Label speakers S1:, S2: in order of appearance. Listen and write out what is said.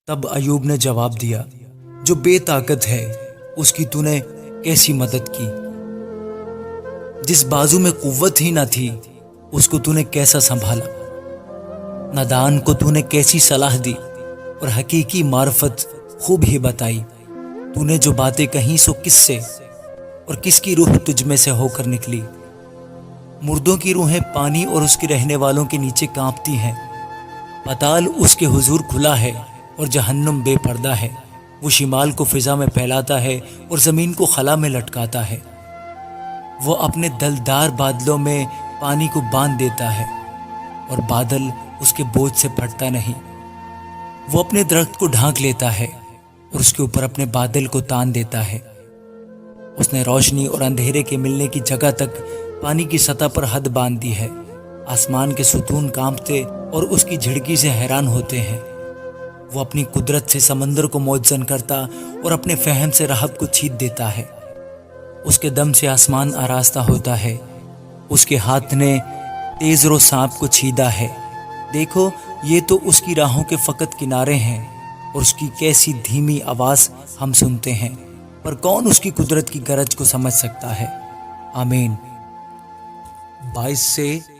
S1: तब अयूब ने जवाब दिया, जो बेताकत है उसकी तूने कैसी मदद की? जिस बाजू में कुव्वत ही न थी उसको तूने कैसा संभाला? नादान को तूने कैसी सलाह दी और हकीकी मार्फत खूब ही बताई। तूने जो बातें कहीं सो किससे और किसकी रूह तुझ में से होकर निकली? मुर्दों की रूहें पानी और उसके रहने वालों के नीचे कांपती हैं। पाताल उसके हुजूर खुला है और जहन्नुम बेपर्दा है। वो शिमाल को फिजा में फैलाता है और ज़मीन को खला में लटकाता है। वो अपने दलदार बादलों में पानी को बांध देता है और बादल उसके बोझ से फटता नहीं। वो अपने दरख्त को ढांक लेता है और उसके ऊपर अपने बादल को तान देता है। उसने रोशनी और अंधेरे के मिलने की जगह तक पानी की सतह पर हद बांध दी है। आसमान के सुतून कांपते और उसकी झिड़की से हैरान होते हैं। वो अपनी कुदरत से समंदर को मौजज़न करता और अपने फहम से रहब को छीन देता है। उसके दम से आसमान आरास्ता होता है। उसके हाथ ने तेज रो सांप को छीदा है। देखो, ये तो उसकी राहों के फ़कत किनारे हैं और उसकी कैसी धीमी आवाज़ हम सुनते हैं, पर कौन उसकी कुदरत की गरज को समझ सकता है। आमीन। 22 से